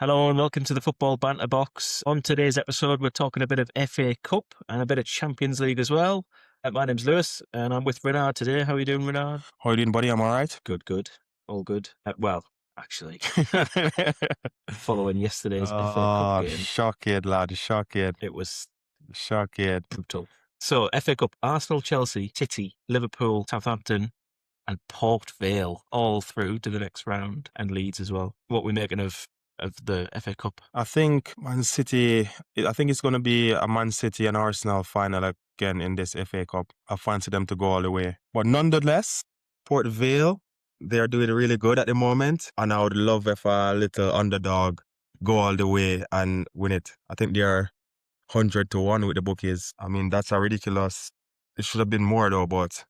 Hello and welcome to the Football Banter Box. On today's episode, we're talking a bit of FA Cup and a bit of Champions League as well. My name's Lewis and I'm with Renard today. How are you doing, Renard? How you doing, buddy? I'm all right. Good. All good. Well, actually, following yesterday's FA Cup Oh, game, shocking, lad. Shocking. it was Shocking. brutal. So, FA Cup, Arsenal, Chelsea, City, Liverpool, Southampton and Port Vale all through to the next round, and Leeds as well. What are we making of the FA Cup? I think Man City, I think it's going to be a Man City and Arsenal final again in this FA Cup. I fancy them to go all the way. But nonetheless, Port Vale, they're doing really good at the moment. And I would love if a little underdog go all the way and win it. I think they're 100-1 with the bookies. I mean, that's a ridiculous. It should have been more though, but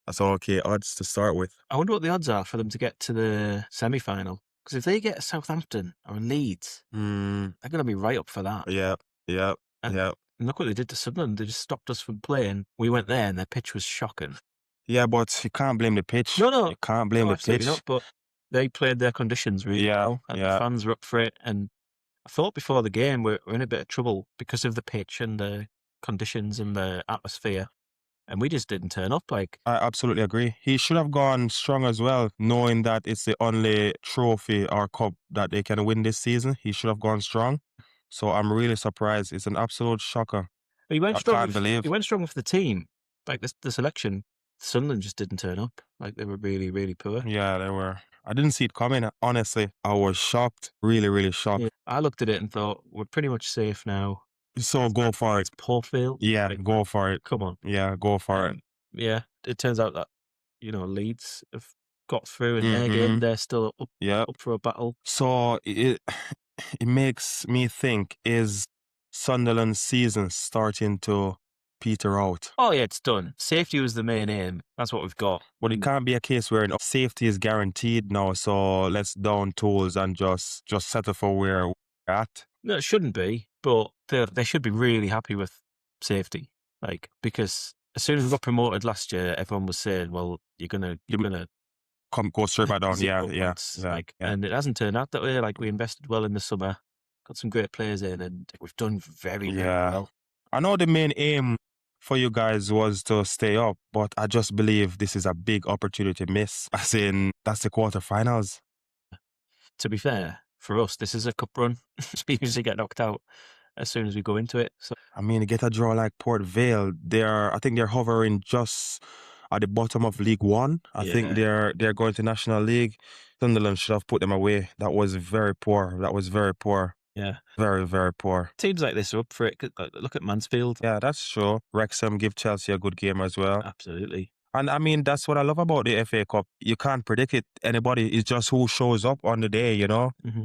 that's okay odds to start with. I wonder what the odds are for them to get to the semi-final. Because if they get Southampton or Leeds, they're going to be right up for that. Yeah. And look what they did to Sunderland. They just stopped us from playing. We went there and their pitch was shocking. Yeah, but you can't blame the pitch. No. You can't blame the Absolutely pitch. not, but they played their conditions really well. And the fans were up for it. And I thought before the game we're in a bit of trouble because of the pitch and the conditions and the atmosphere. And we just didn't turn up. I absolutely agree. He should have gone strong as well, knowing that it's the only trophy or cup that they can win this season. He should have gone strong. So I'm really surprised. It's an absolute shocker. He went I can't believe. He went strong with the team. Like the selection, Sunderland just didn't turn up. Like they were really, really poor. Yeah, they were. I didn't see it coming, honestly. I was shocked. Really, really shocked. Yeah. I looked at it and thought, we're pretty much safe now. So go for it. Port Vale. Yeah, go for it. Come on. Yeah, go for it. Yeah, it turns out that, Leeds have got through in their game. They're still up for a battle. So it makes me think, is Sunderland's season starting to peter out? Oh yeah, it's done. Safety was the main aim. That's what we've got. But it can't be a case where safety is guaranteed now, so let's down tools and just settle for where we're at. No, it shouldn't be, but they should be really happy with safety. Like, because as soon as we got promoted last year, everyone was saying, well, you're gonna go straight back down. Yeah. And it hasn't turned out that way. Like, we invested well in the summer, got some great players in, and we've done very, very well. I know the main aim for you guys was to stay up, but I just believe this is a big opportunity miss. As in, that's the quarterfinals. To be fair, for us, this is a cup run. We usually get knocked out as soon as we go into it. So I mean, to get a draw like Port Vale, I think they're hovering just at the bottom of League One. I think they're going to National League. Sunderland should have put them away. That was very poor. Yeah. Very, very poor. Teams like this are up for it. Look at Mansfield. Yeah, that's true. Wrexham give Chelsea a good game as well. Absolutely. And I mean, that's what I love about the FA Cup. You can't predict it. Anybody, it's just who shows up on the day,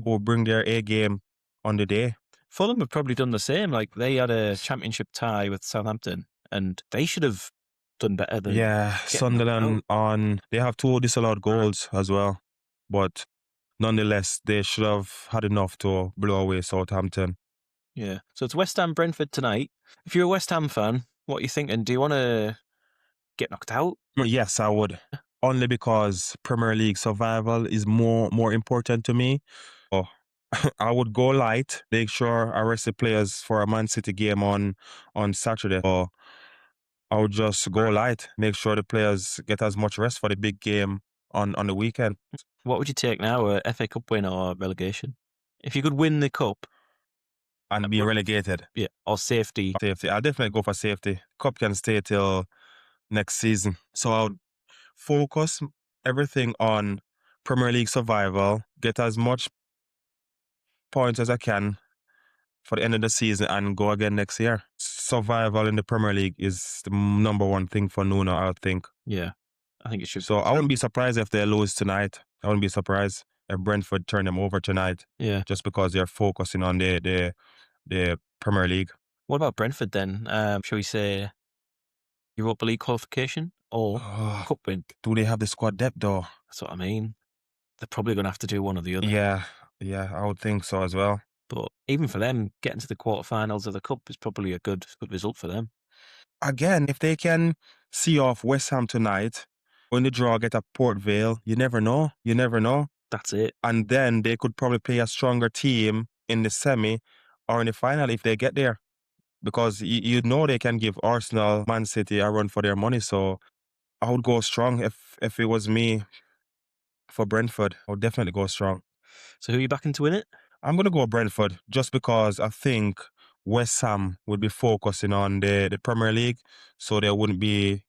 who bring their A game on the day. Fulham have probably done the same. Like, they had a championship tie with Southampton and they should have done better than... Yeah, Sunderland they have 2 disallowed goals as well. But nonetheless, they should have had enough to blow away Southampton. Yeah. So it's West Ham Brentford tonight. If you're a West Ham fan, what are you thinking? Do you want to get knocked out? Yes, I would. Only because Premier League survival is more important to me. Oh, I would go light, make sure I rest the players for a Man City game on Saturday. Or I would just go light, make sure the players get as much rest for the big game on the weekend. What would you take now, a FA Cup win or relegation? If you could win the cup and be relegated, or safety. I'll definitely go for safety. Cup can stay till next season. So I'll focus everything on Premier League survival, get as much points as I can for the end of the season and go again next year. Survival in the Premier League is the number one thing for Nuno, I think. Yeah, I think it should. So I wouldn't be surprised if they lose tonight. I wouldn't be surprised if Brentford turn them over tonight. Yeah. Just because they're focusing on the Premier League. What about Brentford then? Shall we say Europa League qualification or cup win? Do they have the squad depth though? That's what I mean. They're probably going to have to do one or the other. Yeah, I would think so as well. But even for them, getting to the quarterfinals of the cup is probably a good result for them. Again, if they can see off West Ham tonight, win the draw, get a Port Vale, you never know. That's it. And then they could probably play a stronger team in the semi or in the final if they get there. Because you know they can give Arsenal, Man City a run for their money. So I would go strong if it was me for Brentford. I would definitely go strong. So who are you backing to win it? I'm going to go Brentford just because I think West Ham would be focusing on the Premier League, so they wouldn't be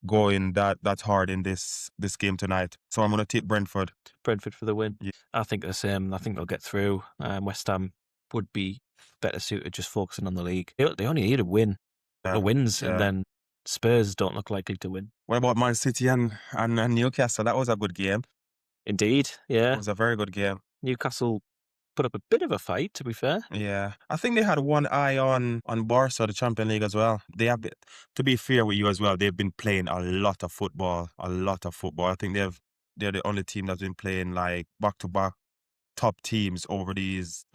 going that hard in this game tonight. So I'm going to take Brentford. Brentford for the win. Yeah. I think the same. I think they'll get through. West Ham would be better suited just focusing on the league. They only need a win, Yeah, or wins, yeah. and then Spurs don't look likely to win. What about Man City and Newcastle? That was a good game. Indeed, yeah. It was a very good game. Newcastle put up a bit of a fight, to be fair. Yeah, I think they had one eye on Barca, the Champions League as well. They have, to be fair with you as well, they've been playing a lot of football. I think they're the only team that's been playing like back-to-back top teams over these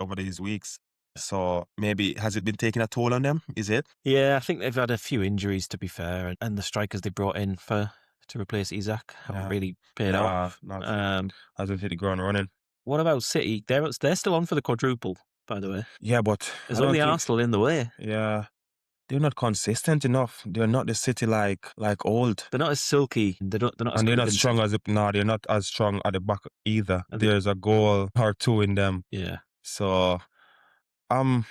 weeks. So maybe has it been taking a toll on them? Is it? Yeah, I think they've had a few injuries, to be fair, and the strikers they brought in to replace Isaac haven't really paid off. Hasn't hit the ground running. What about City? They're still on for the quadruple, by the way. Yeah, but There's only Arsenal in the way. Yeah, they're not consistent enough. They're not the City like old. They're not as silky. They're not as And they're not convincing. strong they're not as strong at the back either. There's a goal or two in them. Yeah. So, no,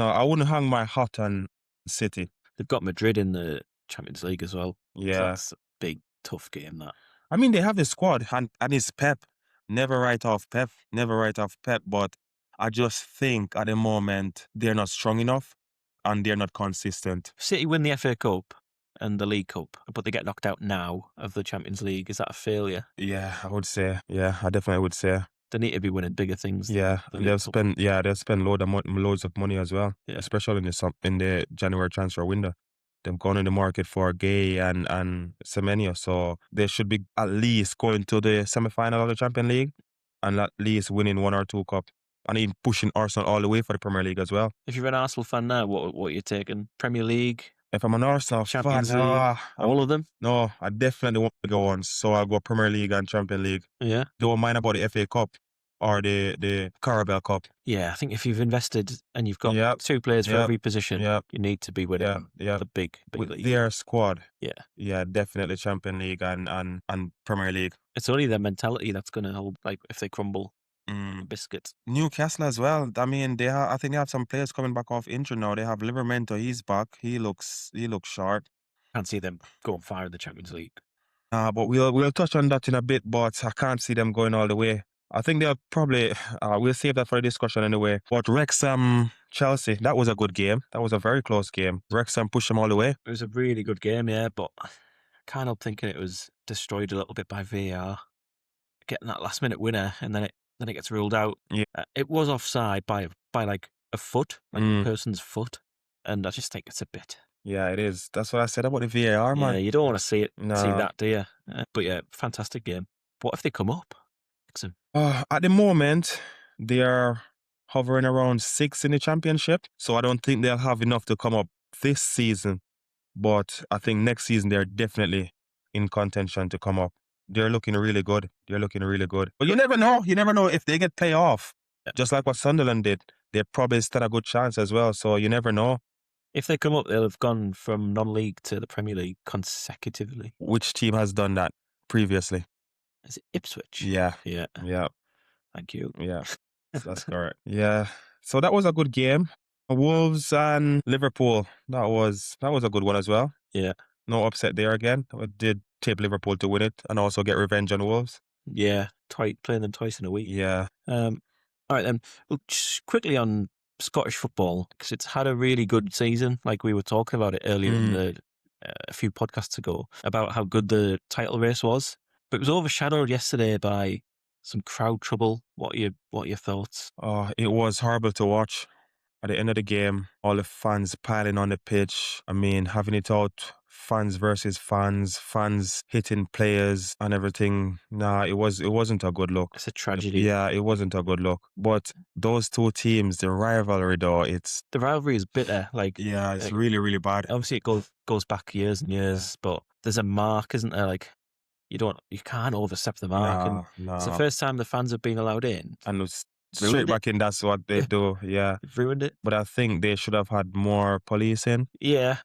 I wouldn't hang my hat on City. They've got Madrid in the Champions League as well. Yeah. So that's a big, tough game, that. I mean, they have the squad and it's Pep. Never write off Pep, but I just think at the moment they're not strong enough and they're not consistent. City win the FA Cup and the League Cup, but they get knocked out now of the Champions League. Is that a failure? Yeah, I would say. Yeah, I definitely would say. They need to be winning bigger things. Yeah, and they'll spend loads of money as well, especially in the January transfer window. They've gone in the market for Gay and Semenyo, so they should be at least going to the semi-final of the Champions League and at least winning 1 or 2 cups. And even pushing Arsenal all the way for the Premier League as well. If you're an Arsenal fan now, what are you taking? Premier League? If I'm an Arsenal Champions fan, League, all of them? No, I definitely want to go on. So I'll go Premier League and Champions League. Yeah. Don't mind about the FA Cup or the Carabao Cup. Yeah, I think if you've invested and you've got 2 players for every position, you need to be winning the big with league. Their squad. Yeah. Yeah, definitely Champions League and Premier League. It's only their mentality that's going to hold, like, if they crumble. Biscuits. Newcastle as well. I mean, I think they have some players coming back off injury now. They have Livermento. He's back. He looks sharp. Can't see them going far in the Champions League. But we'll touch on that in a bit. But I can't see them going all the way. I think they'll probably we'll save that for the discussion anyway. But Wrexham Chelsea, that was a good game. That was a very close game. Wrexham pushed them all the way. It was a really good game, yeah. But I can't help thinking it was destroyed a little bit by VAR, getting that last minute winner, and then it gets ruled out. Yeah. It was offside by like a foot, like a person's foot. And I just think it's a bit. Yeah, it is. That's what I said about the VAR, man. Yeah, you don't want to see No. that, do you? But yeah, fantastic game. What if they come up? At the moment, they are hovering around 6 in the championship. So I don't think they'll have enough to come up this season. But I think next season they're definitely in contention to come up. They're looking really good. But you never know. You never know if they get playoff. Yeah. Just like what Sunderland did. They probably stand a good chance as well. So you never know. If they come up, they'll have gone from non-league to the Premier League consecutively. Which team has done that previously? Is it Ipswich? Yeah. Thank you. Yeah, that's correct. Yeah. So that was a good game. Wolves and Liverpool. That was a good one as well. Yeah. No upset there again. I did tip Liverpool to win it and also get revenge on Wolves. Yeah, playing them twice in a week. Yeah. All right then. Well, just quickly on Scottish football, because it's had a really good season. Like we were talking about it earlier in a few podcasts ago about how good the title race was, but it was overshadowed yesterday by some crowd trouble. What are your thoughts? Oh, it was horrible to watch. At the end of the game, all the fans piling on the pitch. I mean, having it out, fans versus fans hitting players and everything. Nah, it wasn't a good look. It's a tragedy. Yeah, it wasn't a good look. But those two teams, the rivalry though, the rivalry is bitter. Yeah, it's really, really bad. Obviously, it goes back years and years, but there's a mark, isn't there? Like you can't overstep the mark. And Nah, it's the nah. first time the fans have been allowed in. And it's Ruined straight it. back in, that's what they do. Yeah. They've ruined it. But I think they should have had more policing Yeah,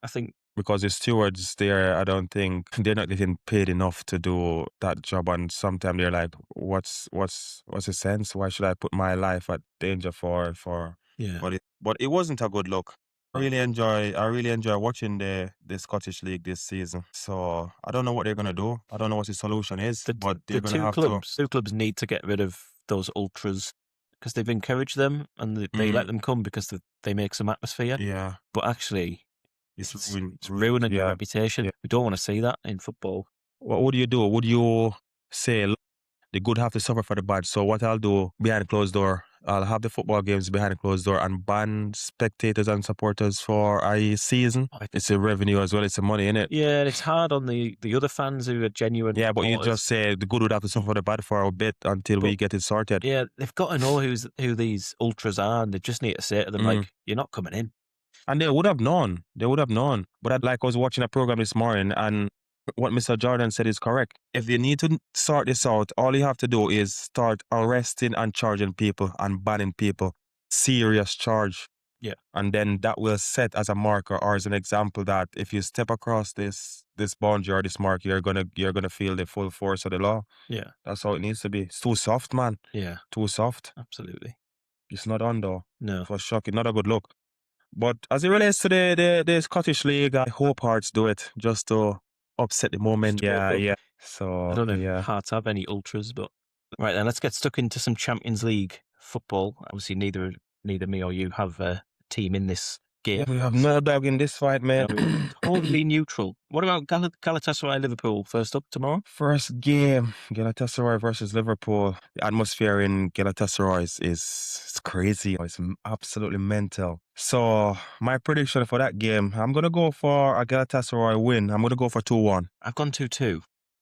I think because the stewards there, I don't think they're not getting paid enough to do that job. And sometimes they're like, what's the sense? Why should I put my life at danger for yeah. But it wasn't a good look. I really enjoy watching the Scottish League this season. So I don't know what they're gonna do. I don't know what the solution is. But they're gonna have to. Two clubs need to get rid of those ultras because they've encouraged them and they let them come because they make some atmosphere. Yeah, But actually, it's it's ruining your reputation. Yeah. We don't want to see that in football. What would you do? Would you say "Look, the good have to suffer for the bad? So what I'll do behind closed door, I'll have the football games behind closed door and ban spectators and supporters for a season. It's a revenue as well. It's a money, innit? Yeah, and it's hard on the other fans who are genuine. Yeah, but you supporters. just say the good would have to suffer for the bad for a bit until we get it sorted. Yeah, they've got to know who these ultras are, and they just need to say to them like, "You're not coming in." And they would have known. They would have known. But I was watching a program this morning, and what Mr. Jordan said is correct. If they need to sort this out, all you have to do is start arresting and charging people and banning people. Serious charge. Yeah. And then that will set as a marker or as an example that if you step across this boundary or this mark, you're gonna feel the full force of the law. Yeah. That's how it needs to be. It's too soft, man. Yeah. Too soft. Absolutely. It's not on though. No. For shocking. Not a good look. But as it relates to the Scottish League, I hope Hearts do it just to upset the moment. Yeah. So I don't know if yeah. Hearts have any ultras, but right then, let's get stuck into some Champions League football. Obviously, neither me or you have a team in this game. We have no dog in this fight, man. Totally neutral. What about Galatasaray Liverpool first up tomorrow? First game, Galatasaray versus Liverpool. The atmosphere in Galatasaray is crazy. It's absolutely mental. So my prediction for that game, I'm going to go for a Galatasaray win. I'm going to go for 2-1. I've gone 2-2.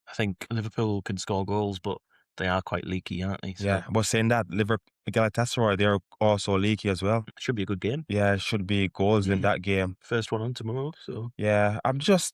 I think Liverpool can score goals, but they are quite leaky, aren't they? So Yeah, but saying that, Galatasaray, they're also leaky as well. it should be a good game. Yeah, it should be goals in that game. First one on tomorrow, so Yeah, I'm just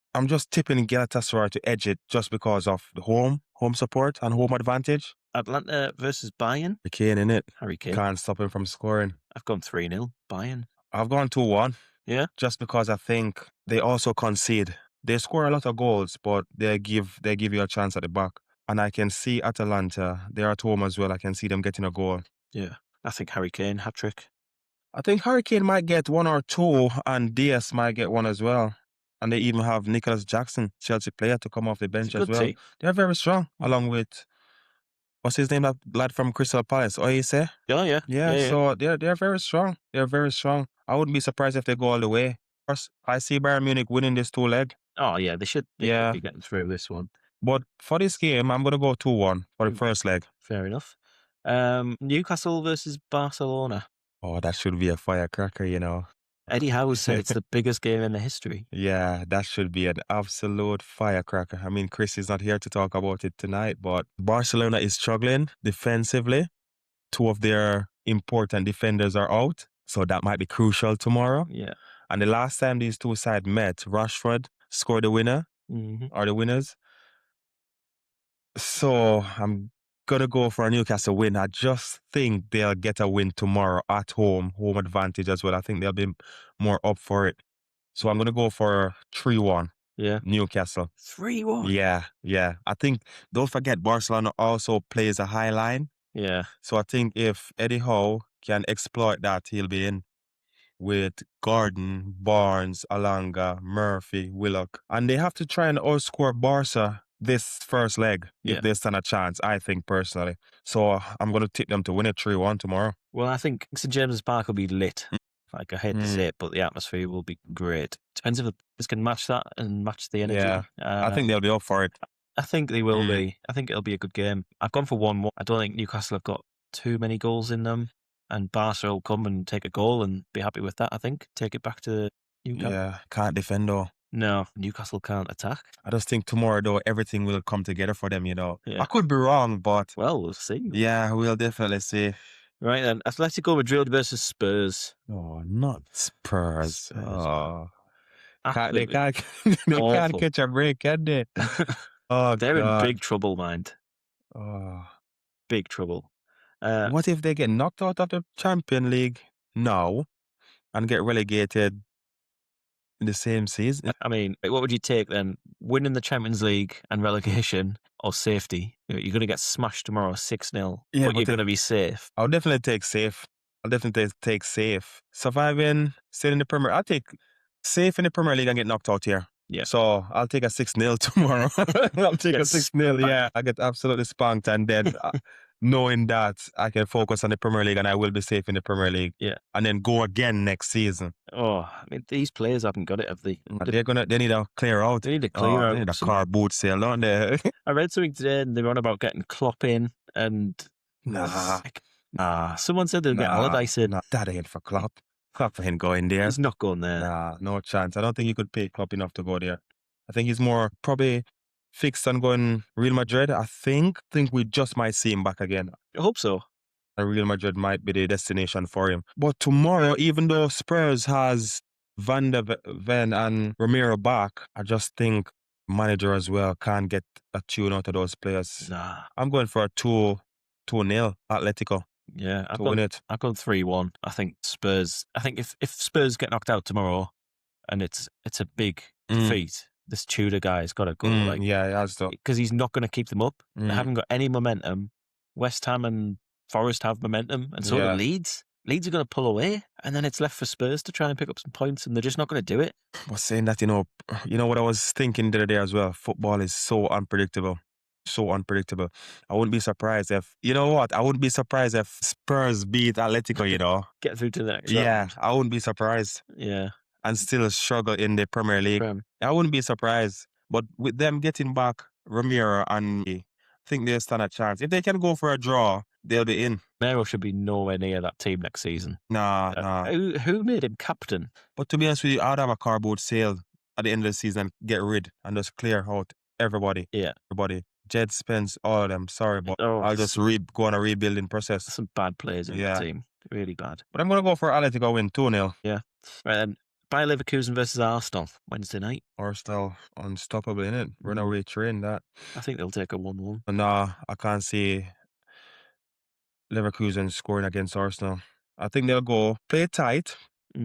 tipping Galatasaray to edge it just because of the home support and home advantage. Atlanta versus Bayern. The Kane in it. Harry Kane. Can't stop him from scoring. I've gone 3-0 Bayern. I've gone 2-1. Yeah. Just because I think they also concede. They score a lot of goals, but they give you a chance at the back. And I can see Atalanta, they're at home as well. I can see them getting a goal. Yeah. I think Harry Kane, hat-trick. I think Harry Kane might get 1 or 2 and Diaz might get 1 as well. And they even have Nicholas Jackson, Chelsea player, to come off the bench as well. Team. They're very strong, along with, what's his name, that lad from Crystal Palace, Oise? Oh, yeah. Yeah, so they're very strong. They're very strong. I wouldn't be surprised if they go all the way. First, I see Bayern Munich winning this 2-leg. Oh, yeah, they should be getting through this one. But for this game, I'm going to go 2-1 for the first leg. Fair enough. Newcastle versus Barcelona. Oh, that should be a firecracker, you know. Eddie Howe said it's the biggest game in the history. Yeah, that should be an absolute firecracker. I mean, Chris is not here to talk about it tonight, but Barcelona is struggling defensively. 2 of their important defenders are out, so that might be crucial tomorrow. Yeah. And the last time these two sides met, Rashford scored the winner, or the winners. So I'm going to go for a Newcastle win. I just think they'll get a win tomorrow at home advantage as well. I think they'll be more up for it. So I'm going to go for 3-1. Yeah. Newcastle. 3-1? Yeah. I think, don't forget, Barcelona also plays a high line. Yeah. So I think if Eddie Howe can exploit that, he'll be in with Gordon, Barnes, Alanga, Murphy, Willock. And they have to try and outscore Barca this first leg if they stand a chance, I think, personally. So I'm going to tip them to win it 3-1 tomorrow. Well, I think St James's Park will be lit. Like, I hate to say it, but the atmosphere will be great. Depends if the players can match that and match the energy. Yeah, I think they'll be up for it. I think they will be. I think it'll be a good game. I've gone for 1-1. I don't think Newcastle have got too many goals in them. And Barca will come and take a goal and be happy with that, I think. Take it back to Newcastle. Yeah, can't defend though. No, Newcastle can't attack. I just think tomorrow though, everything will come together for them, you know. Yeah. I could be wrong, but... Well, we'll see. Yeah, we'll definitely see. Right then, Atletico Madrid versus Spurs. Oh, not Spurs. Oh. They can't Awful. catch a break, can they? Oh, They're in God. big trouble, mind. Oh. Big trouble. What if they get knocked out of the Champions League now and get relegated in the same season? I mean, what would you take then? Winning the Champions League and relegation or safety? You're going to get smashed tomorrow 6-0, Yeah, but but you're the- going to be safe. I'll definitely take safe. I'll definitely take safe. Surviving, still in the Premier. I'll take safe in the Premier League and get knocked out here. Yeah. So I'll take a 6-0 tomorrow. I'll take a Get 6-0. Yeah. I get absolutely spunked, and then knowing that I can focus on the Premier League and I will be safe in the Premier League. Yeah. And then go again next season. Oh, I mean, these players haven't got it, have they? They need to clear out. They need to clear They out. need a car boot sale, don't they? I read something today and they were on about getting Klopp in and Nah. someone said they'll get Allardyce in. Nah, that ain't for Klopp. Klopp ain't going there. He's not going there. Nah, no chance. I don't think you could pay Klopp enough to go there. I think he's more probably fixed on going Real Madrid. I think we just might see him back again. I hope so. And Real Madrid might be the destination for him. But tomorrow, even though Spurs has Van der Ven and Romero back, I just think manager as well can't get a tune out of those players. Nah. I'm going for a 2-0 Atletico. Yeah, to win it. I've gone 3-1. I think Spurs. I think if Spurs get knocked out tomorrow, and it's a big defeat, this Tudor guy's got to go. Yeah, he has to. Because he's not going to keep them up. They haven't got any momentum. West Ham and Forest have momentum, and so do Leeds. Leeds are going to pull away, and then it's left for Spurs to try and pick up some points, and they're just not going to do it. I was saying that, you know what I was thinking the other day as well. Football is so unpredictable. So unpredictable. I wouldn't be surprised if, I wouldn't be surprised if Spurs beat Atletico, Get through to the next round. Yeah, I wouldn't be surprised. Yeah. And still struggle in the Premier League. I wouldn't be surprised. But with them getting back Romero and I think they'll stand a chance. If they can go for a draw, they'll be in. Romero should be nowhere near that team next season. Nah. Who made him captain? But to be honest with you, I'd have a cardboard sale at the end of the season, get rid and just clear out everybody. Yeah. Everybody. Jed Spence, all of them. Sorry, but I'll just go on a rebuilding process. Some bad players in the team. Really bad. But I'm going to go for Atletico win 2-0. Yeah. Right then. Bayer Leverkusen versus Arsenal Wednesday night. Arsenal unstoppable, innit? Runaway train, that. I think they'll take a 1-1. Nah, I can't see Leverkusen scoring against Arsenal. I think they'll go play tight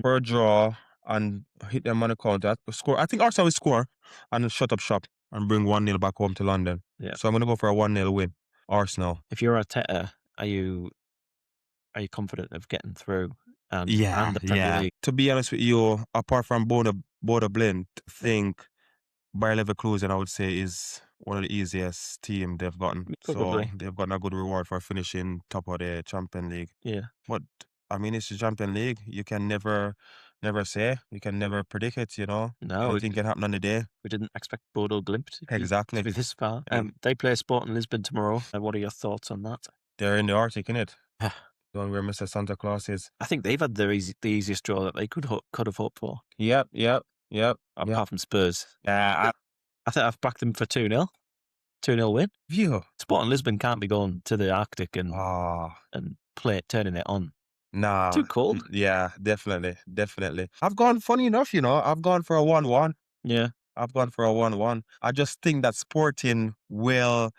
for a draw and hit them on the counter. Score. I think Arsenal will score and shut up shop and bring 1-0 back home to London. Yeah. So I'm going to go for a 1-0 win. Arsenal. If you're Arteta, are you confident of getting through? And the Premier League? To be honest with you, apart from Bodo Blind, I think Bayer Leverkusen, I would say, is one of the easiest team they've gotten. Probably. So they've gotten a good reward for finishing top of the Champions League. Yeah. But I mean, it's the Champions League. You can never say. You can never predict it, No. Anything can happen on the day. We didn't expect Bodo Glimt Exactly. to be this far. They play Sporting Lisbon tomorrow. What are your thoughts on that? They're in the Arctic, innit? The one where Mr. Santa Claus is. I think they've had the easiest draw that they could have hoped for. Yep. Apart from Spurs. Yeah. I think I've backed them for 2-0. 2-0 win. View. Sporting Lisbon can't be going to the Arctic and turning it on. Nah. Too cold. Yeah, definitely. I've gone, funny enough, I've gone for a 1-1. Yeah. I've gone for a 1-1. I just think that Sporting will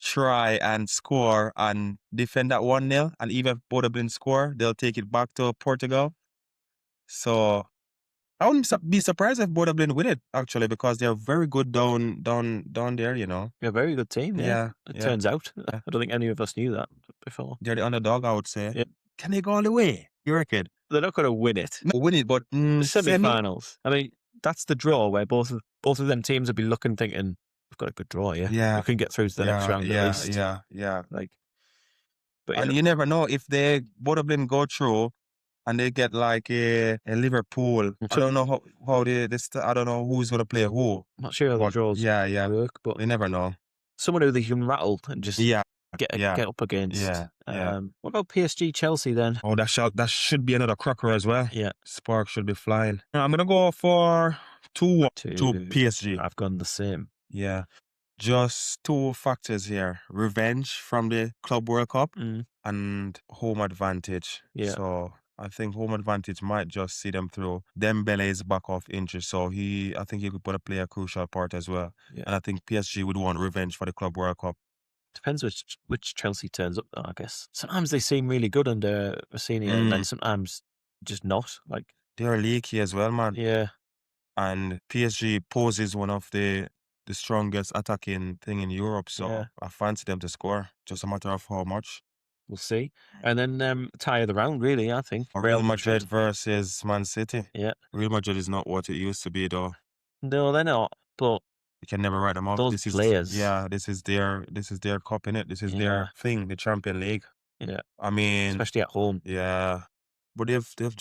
try and score and defend that 1-0. And even if Bodo Glimt score, they'll take it back to Portugal. So I wouldn't be surprised if Bodo Glimt win it, actually, because they're very good down there, They're a very good team, Yeah. Turns out. I don't think any of us knew that before. They're the underdog, I would say. Yeah. Can they go all the way? You reckon? They're not going to win it. Win it, but semi-finals. I mean, that's the draw where both of them teams will be looking, thinking, we've got a good draw, Yeah. we can get through to the next round at least. Yeah. But And you never know if they both of them go through and they get like a Liverpool. I don't know how I don't know who's gonna play who. I'm not sure how the draws work, but you never know. someone who they can rattle and just get up against. Yeah. What about PSG Chelsea then? Oh, that should be another cracker as well. Yeah. Spark should be flying. I'm gonna go for 2-1 to PSG. I've gone the same. Yeah. Just two factors here. Revenge from the Club World Cup and home advantage. Yeah. So I think home advantage might just see them through. Dembele is back off injury, so I think he could play a crucial part as well. Yeah. And I think PSG would want revenge for the Club World Cup. Depends which Chelsea turns up, though, I guess. Sometimes they seem really good under Rossini, and then sometimes just not. Like, they're leaky as well, man. yeah, And PSG poses one of the strongest attacking thing in Europe, so Yeah. I fancy them to score. Just a matter of how much. we'll see. And then tie of the round, really, I think. Real Madrid versus Man City. Yeah. Real Madrid is not what it used to be, though. No, they're not. But You can never write them off. those players. This is their cup, innit? This is Yeah. their thing, the Champions League. Yeah. I mean, Especially at home. yeah. But they've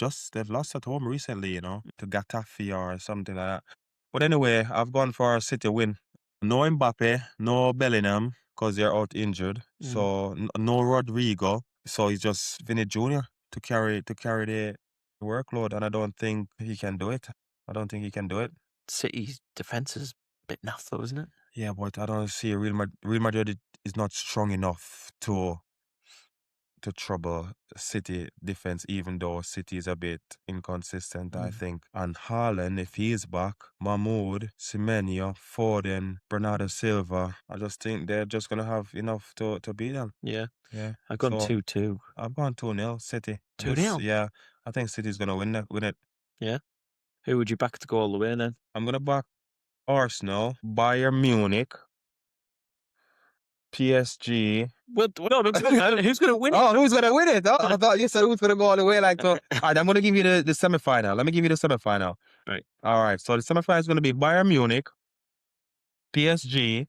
lost at home recently, you know, to Getafe or something like that. But anyway, I've gone for a City win. No Mbappe, no Bellingham, because they're out injured. So no Rodrigo. So it's just Vinny Jr. to carry the workload, and I don't think he can do it. City's defense is a bit naff, though, isn't it? Yeah, but I don't see Real Madrid is not strong enough to trouble City defense, even though City is a bit inconsistent, I think. And Haaland, if he is back, Mahmoud, Semenyo, Foden, Bernardo Silva, I just think they're just gonna have enough to beat them. Yeah. Yeah. I've gone So, 2-2. I've gone 2-0 City. 2-0? Yeah. I think City's gonna win it. Yeah. Who would you back to go all the way then? I'm gonna back Arsenal, Bayern Munich, PSG. Well, no, who's going to win it? Oh, who's gonna win it? Oh, I thought you said who's gonna go all the way. Like, so. All right, I'm gonna give you the semifinal. Let me give you the semifinal. Right. All right. So the semifinal is gonna be Bayern Munich, PSG,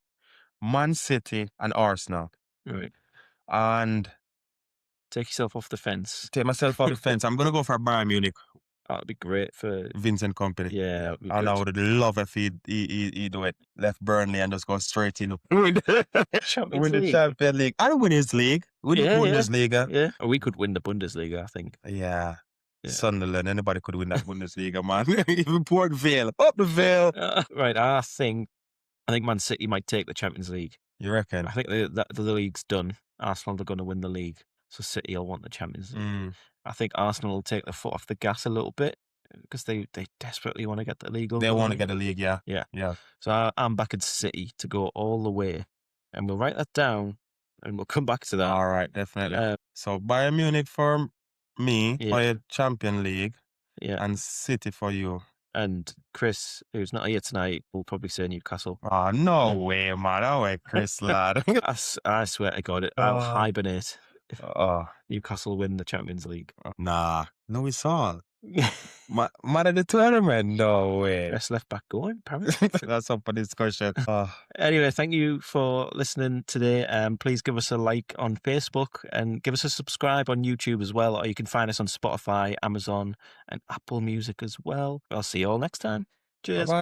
Man City, and Arsenal. Right. And take yourself off the fence. Take myself off the fence. I'm gonna go for Bayern Munich. That'd be great for Vincent Kompany. Yeah, and I would love if he do it. Left Burnley and just go straight in. Win the Champions League. I win his league. Win the Bundesliga. Yeah. Or we could win the Bundesliga, I think. Yeah. Sunderland, anybody could win that Bundesliga, man. Even Port Vale. Up the Vale. Right, I think Man City might take the Champions League. You reckon? I think the league's done. Arsenal are going to win the league. So City will want the Champions League. I think Arsenal will take the foot off the gas a little bit because they desperately want to get the league over. They want to get the league, yeah. Yeah. So I'm backing City to go all the way. And we'll write that down and we'll come back to that. All right, definitely. So Bayern Munich for me, for your Champions League, and City for you. And Chris, who's not here tonight, will probably say Newcastle. Oh, no way, man. No way, Chris, lad. I swear to God, I'll hibernate if Newcastle win the Champions League. Nah. No, we saw. Man of the tournament, no way. Best left back going, apparently. That's up for discussion. Anyway, thank you for listening today. Please give us a like on Facebook and give us a subscribe on YouTube as well, or you can find us on Spotify, Amazon, and Apple Music as well. I'll see you all next time. Cheers. Bye-bye.